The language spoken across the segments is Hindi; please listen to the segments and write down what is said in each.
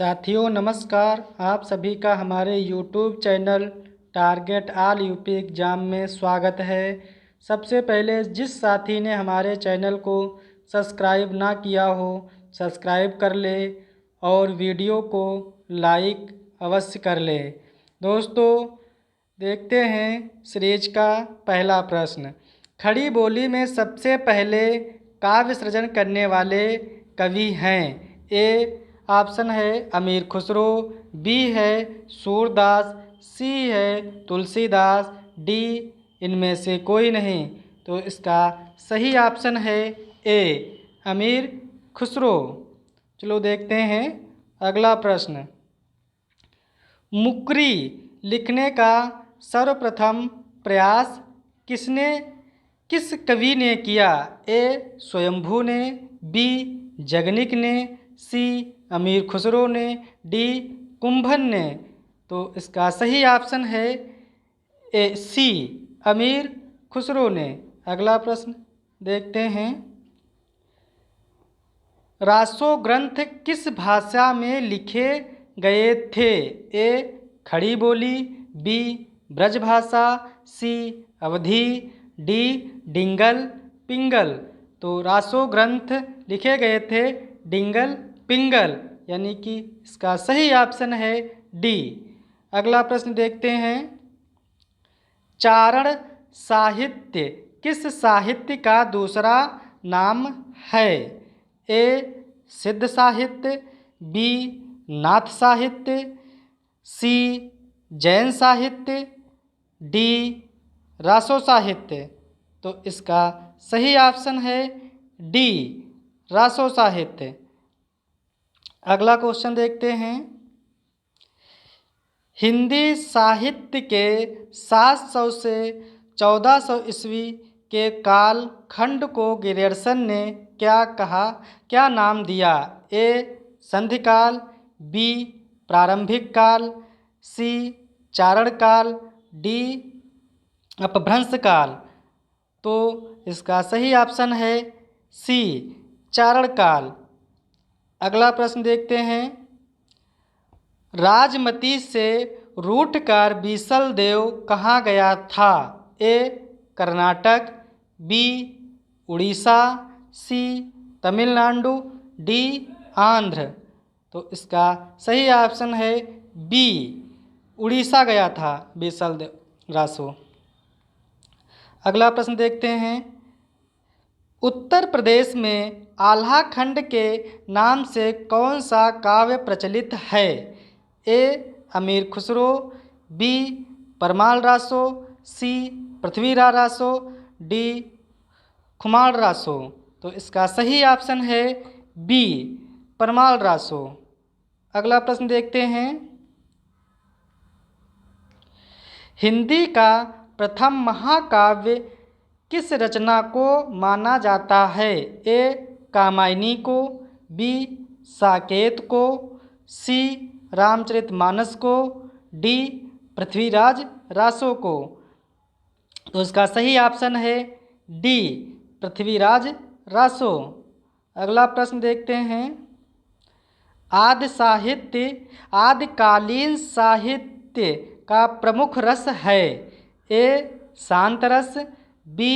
साथियों नमस्कार। आप सभी का हमारे YouTube channel target all UP exam में स्वागत है। सबसे पहले जिस साथी ने हमारे चैनल को सब्सक्राइब ना किया हो सब्सक्राइब कर ले और वीडियो को लाइक अवश्य कर ले। दोस्तों देखते हैं सीरीज का पहला प्रश्न। खड़ी बोली में सबसे पहले काव्य सृजन करने वाले कवि हैं। ए ऑप्शन है अमीर खुसरो, बी है सूरदास, सी है तुलसीदास, डी इनमें से कोई नहीं। तो इसका सही ऑप्शन है ए अमीर खुसरो। चलो देखते हैं अगला प्रश्न। मुकरी लिखने का सर्वप्रथम प्रयास किस कवि ने किया? ए स्वयंभू ने, बी जगनिक ने, सी अमीर खुसरो ने, डी कुंभन ने। तो इसका सही ऑप्शन है ए सी अमीर खुसरो ने। अगला प्रश्न देखते हैं। रासो ग्रंथ किस भाषा में लिखे गए थे? ए खड़ी बोली, बी ब्रजभाषा, सी अवधी, डी डिंगल पिंगल। तो रासो ग्रंथ लिखे गए थे डिंगल पिंगल, यानी कि इसका सही ऑप्शन है डी। अगला प्रश्न देखते हैं। चारण साहित्य किस साहित्य का दूसरा नाम है? ए सिद्ध साहित्य, बी नाथ साहित्य, सी जैन साहित्य, डी रासो साहित्य। तो इसका सही ऑप्शन है डी रासो साहित्य। अगला क्वेश्चन देखते हैं। हिंदी साहित्य के 700 से 1400 ईस्वी के काल खंड को ग्रियर्सन ने क्या नाम दिया? ए संधि काल, बी प्रारंभिक काल, सी चारण काल, डी अपभ्रंश काल। तो इसका सही ऑप्शन है सी चारण काल। अगला प्रश्न देखते हैं। राजमती से रूठकर बीसल देव कहाँ गया था? ए कर्नाटक, बी उड़ीसा, सी तमिलनाडु, डी आंध्र। तो इसका सही ऑप्शन है बी उड़ीसा गया था बीसल देव रासो। अगला प्रश्न देखते हैं। उत्तर प्रदेश में आल्हा खंड के नाम से कौन सा काव्य प्रचलित है? ए अमीर खुसरो, बी परमाल रासो, सी पृथ्वीराज रासो, डी खुमार रासो। तो इसका सही ऑप्शन है बी परमाल रासो। अगला प्रश्न देखते हैं। हिंदी का प्रथम महाकाव्य किस रचना को माना जाता है? ए कामायनी को, बी साकेत को, सी रामचरितमानस को, डी पृथ्वीराज रासो को। तो इसका सही ऑप्शन है डी पृथ्वीराज रासो। अगला प्रश्न देखते हैं। आदिकालीन साहित्य का प्रमुख रस है? ए शांत रस, बी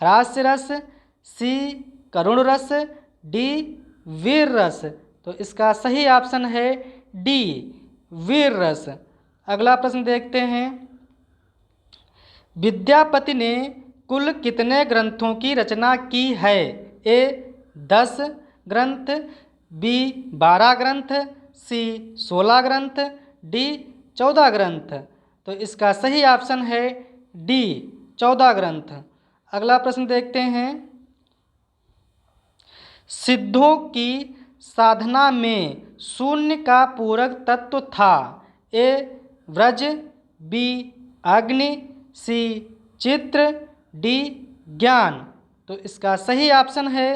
हास्य रस, सी करुण रस, डी वीर रस। तो इसका सही ऑप्शन है डी वीर रस। अगला प्रश्न देखते हैं। विद्यापति ने कुल कितने ग्रंथों की रचना की है? ए 10 ग्रंथ, बी 12 ग्रंथ, सी 16 ग्रंथ, डी 14 ग्रंथ। तो इसका सही ऑप्शन है डी 14 ग्रंथ। अगला प्रश्न देखते हैं। सिद्धों की साधना में शून्य का पूरक तत्व था? ए व्रज, बी अग्नि, सी चित्र, डी ज्ञान। तो इसका सही ऑप्शन है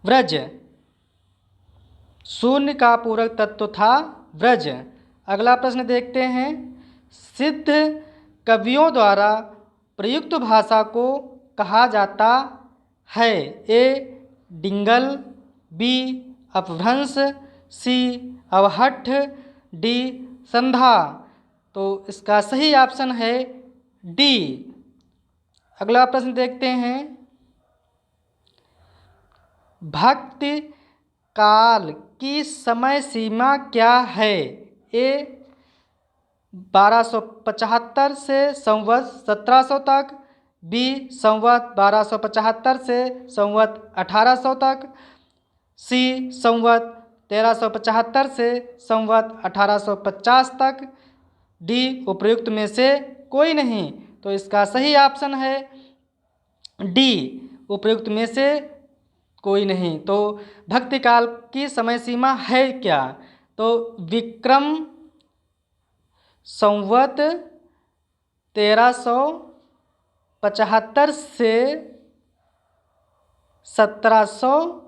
व्रज। शून्य का पूरक तत्व था व्रज। अगला प्रश्न देखते हैं। सिद्ध कवियों द्वारा प्रयुक्त भाषा को कहा जाता है? ए डिंगल, बी अपभ्रंश, सी अवहट्ठ, डी संधा। तो इसका सही ऑप्शन है डी। अगला प्रश्न देखते हैं, भक्ति काल की समय सीमा क्या है? ए 1275 से संवत 1700 तक, बी संवत 1275 से संवत 1800 तक, सी संवत 1375 से संवत 1850 तक, डी उपर्युक्त में से कोई नहीं। तो इसका सही ऑप्शन है डी, उपर्युक्त में से कोई नहीं। तो भक्ति काल की समय सीमा है क्या? तो विक्रम संवत 1375 से 1700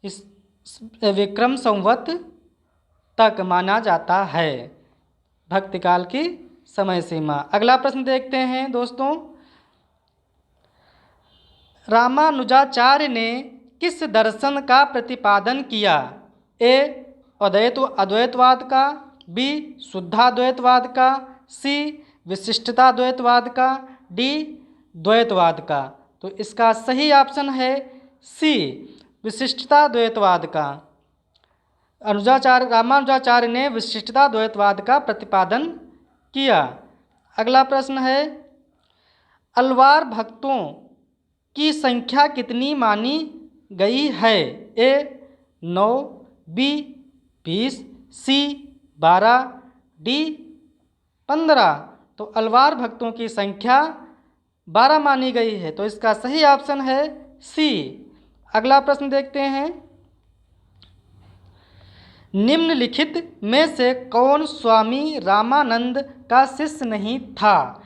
इस विक्रम संवत तक माना जाता है भक्ति काल की समय सीमा। अगला प्रश्न देखते हैं दोस्तों, रामानुजाचार्य ने किस दर्शन का प्रतिपादन किया? ए अद्वैतवाद का, बी शुद्धाद्वैतवाद का, सी विशिष्टताद्वैतवाद का, डी द्वैतवाद का। तो इसका सही ऑप्शन है सी, विशिष्टताद्वैतवाद का। रामानुजाचार्य ने विशिष्टताद्वैतवाद का प्रतिपादन किया। अगला प्रश्न है, अलवार भक्तों की संख्या कितनी मानी गई है? ए 9, बी 20, सी 12, डी 15। तो अलवार भक्तों की संख्या 12 मानी गई है। तो इसका सही ऑप्शन है सी। अगला प्रश्न देखते हैं, निम्नलिखित में से कौन स्वामी रामानंद का शिष्य नहीं था?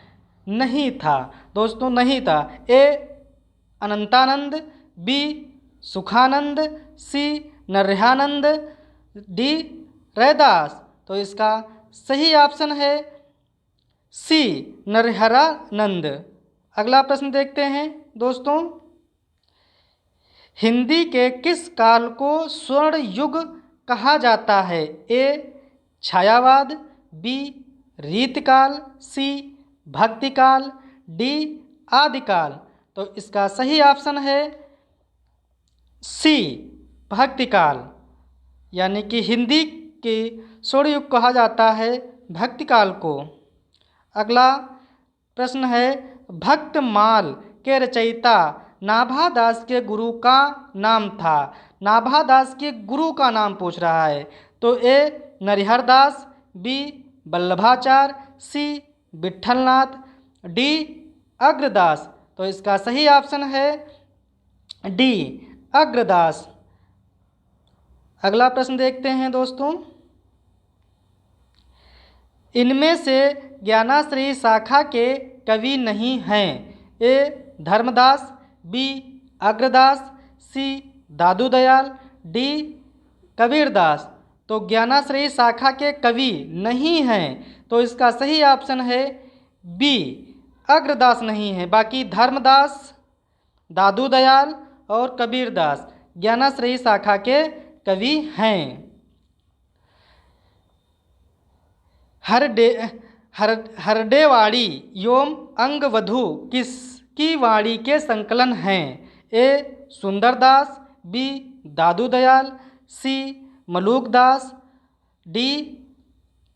नहीं था दोस्तों, नहीं था। ए अनंतानंद, बी सुखानंद, सी नरहयानंद, डी रैदास। तो इसका सही ऑप्शन है सी, नरहरानंद। अगला प्रश्न देखते हैं दोस्तों, हिंदी के किस काल को स्वर्ण युग कहा जाता है? ए छायावाद, बी रीतकाल, सी भक्तिकाल, डी आदिकाल। तो इसका सही ऑप्शन है सी, भक्तिकाल। यानी कि हिंदी के स्वर्ण युग कहा जाता है भक्तिकाल को। अगला प्रश्न है, भक्तमाल के रचयिता नाभादास के गुरु का नाम था। नाभादास के गुरु का नाम पूछ रहा है। तो ए नरिहरदास, बी वल्लभाचार्य, सी विठलनाथ, डी अग्रदास। तो इसका सही ऑप्शन है डी, अग्रदास। अगला प्रश्न देखते हैं दोस्तों, इनमें से ज्ञानाश्रयी शाखा के कवि नहीं हैं। ए धर्मदास, बी अग्रदास, सी दादू दयाल, डी कबीरदास। तो ज्ञानाश्रयी शाखा के कवि नहीं हैं। तो इसका सही ऑप्शन है बी, अग्रदास नहीं है। बाकी धर्मदास, दादू दयाल और कबीरदास ज्ञानाश्रयी शाखा के कवि हैं। हरडेवाड़ी एवं अंगवधु किसकी वाणी के संकलन हैं? ए सुंदरदास, बी दादू दयाल, सी मलूकदास, डी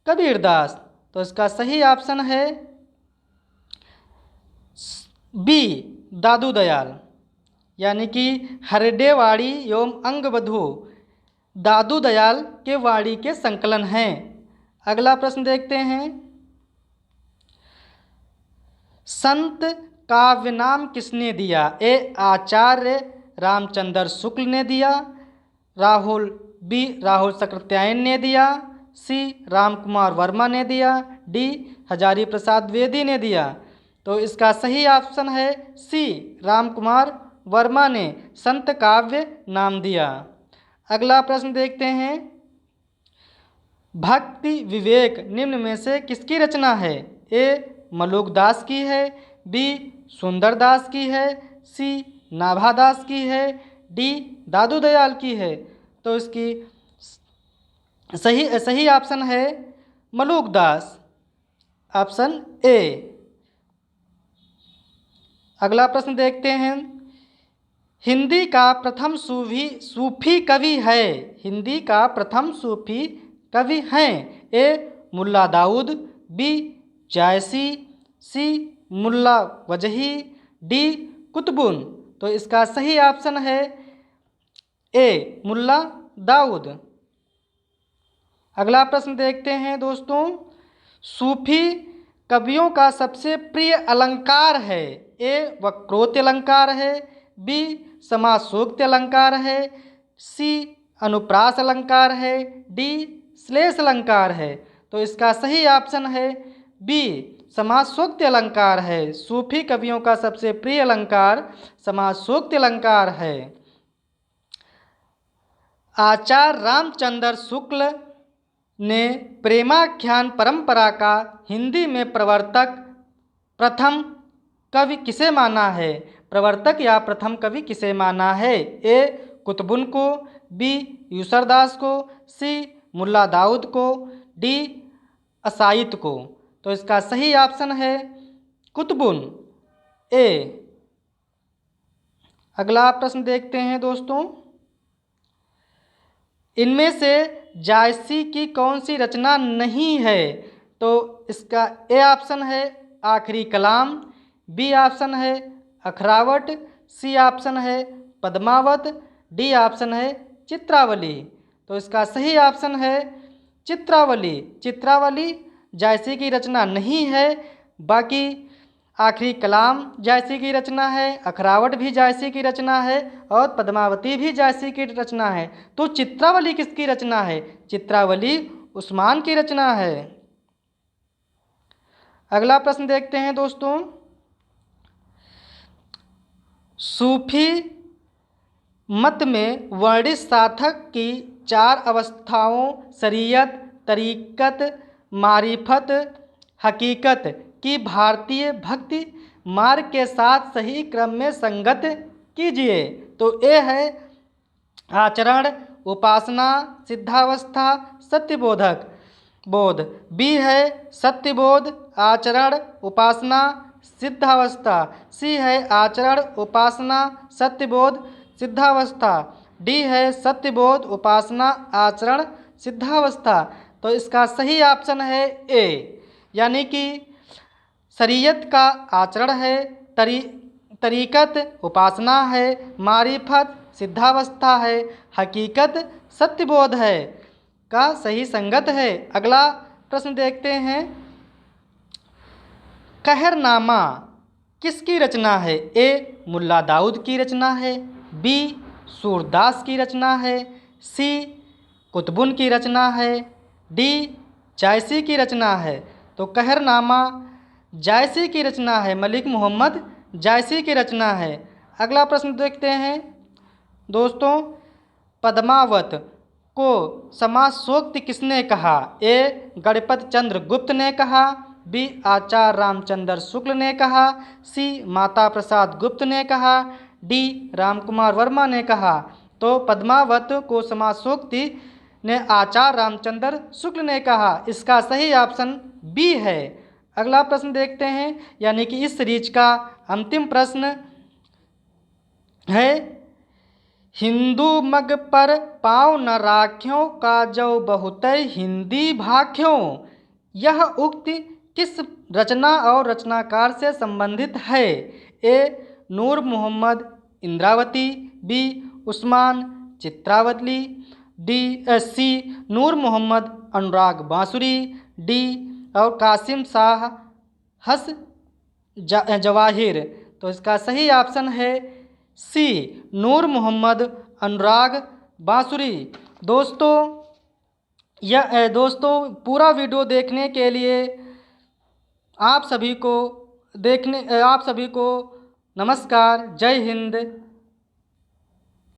कबीरदास। तो इसका सही ऑप्शन है बी, दादू दयाल। यानी कि हरडेवाड़ी एवं अंगवधु दादू दयाल के वाणी के संकलन हैं। अगला प्रश्न देखते हैं, संत काव्य नाम किसने दिया? ए आचार्य रामचंद्र शुक्ल ने दिया, बी राहुल सक्रात्यायन ने दिया, सी रामकुमार वर्मा ने दिया, डी हजारी प्रसाद द्विवेदी ने दिया। तो इसका सही ऑप्शन है सी, रामकुमार वर्मा ने संत काव्य नाम दिया। अगला प्रश्न देखते हैं, भक्ति विवेक निम्न में से किसकी रचना है? ए मलूकदास की है, बी सुंदरदास की है, सी नाभादास की है, डी दादू दयाल की है। तो इसकी सही सही ऑप्शन है मलूक दास, ऑप्शन ए। अगला प्रश्न देखते हैं। हिंदी का प्रथम सूफी कवि है। हिंदी का प्रथम सूफी कवि हैं। ए मुल्ला दाऊद, बी जायसी, सी मुल्ला वजही, डी कुतुबुन। तो इसका सही ऑप्शन है ए मुल्ला दाऊद। अगला प्रश्न देखते हैं दोस्तों। सूफी कवियों का सबसे प्रिय अलंकार है। ए वक्रोक्ति अलंकार है, बी समासोक्ति अलंकार है, सी अनुप्रास अलंकार है, डी श्लेष अलंकार है। तो इसका सही ऑप्शन है बी समासोक्ति अलंकार है। सूफी कवियों का सबसे प्रिय अलंकार समासोक्ति अलंकार है। आचार्य रामचंद्र शुक्ल ने प्रेमाख्यान परंपरा का हिंदी में प्रवर्तक प्रथम कवि किसे माना है। प्रवर्तक या प्रथम कवि किसे माना है। ए कुतुबुन को, बी यूसरदास को, सी मुल्ला दाऊद को, डी असाइत को। तो इसका सही ऑप्शन है कुतुबुन, ए। अगला प्रश्न देखते हैं दोस्तों। इनमें से जायसी की कौन सी रचना नहीं है। तो इसका ए ऑप्शन है आखिरी कलाम, बी ऑप्शन है अखरावट, सी ऑप्शन है पद्मावत, डी ऑप्शन है चित्रावली। तो इसका सही ऑप्शन है चित्रावली। चित्रावली जायसी की रचना नहीं है। बाकी आखिरी कलाम जायसी की रचना है, अखरावट भी जायसी की रचना है और पद्मावती भी जायसी की रचना है। तो चित्रावली किसकी रचना है। चित्रावली उस्मान की रचना है। अगला प्रश्न देखते हैं दोस्तों। सूफी मत में वर्णित साधक की 4 अवस्थाओं शरीयत, तरीकत, मारिफत, हकीकत की भारतीय भक्ति मार्ग के साथ सही क्रम में संगत कीजिए। तो ए है आचरण, उपासना, सिद्धावस्था, सत्यबोधक बोध, बी है सत्यबोध, आचरण, उपासना, सिद्धावस्था, सी है आचरण, उपासना, सत्यबोध, सिद्धावस्था, डी है सत्यबोध, उपासना, आचरण, सिद्धावस्था। तो इसका सही ऑप्शन है ए, यानी कि शरीयत का आचरण है, तरीकत उपासना है, मारिफत सिद्धावस्था है, हकीकत सत्यबोध है का सही संगत है। अगला प्रश्न देखते हैं। कहरनामा किसकी रचना है। ए मुल्ला दाऊद की रचना है, बी सूरदास की रचना है, सी कुतुबुन की रचना है, डी जायसी की रचना है। तो कहरनामा जायसी की रचना है, मलिक मोहम्मद जायसी की रचना है। अगला प्रश्न देखते हैं दोस्तों। पद्मावत को समासोक्ति किसने कहा। ए गणपत चंद्र गुप्त ने कहा, बी आचार्य रामचंद्र शुक्ल ने कहा, सी माता प्रसाद गुप्त ने कहा, डी रामकुमार वर्मा ने कहा। तो पद्मावत को समासोक्ति ने आचार्य रामचंद्र शुक्ल ने कहा। इसका सही ऑप्शन बी है। अगला प्रश्न देखते हैं, यानी कि इस सीरीज का अंतिम प्रश्न है। हिंदू मग पर पाँव न राख्यों का जो बहुत हिंदी भाख्यों। यह उक्ति किस रचना और रचनाकार से संबंधित है। ए नूर मोहम्मद इंद्रावती, बी उस्मान चित्रावली, सी नूर मोहम्मद अनुराग बांसुरी, डी और कासिम शाह हस जवाहिर। तो इसका सही ऑप्शन है सी नूर मोहम्मद अनुराग बांसुरी। दोस्तों पूरा वीडियो देखने के लिए आप सभी को नमस्कार। जय हिंद,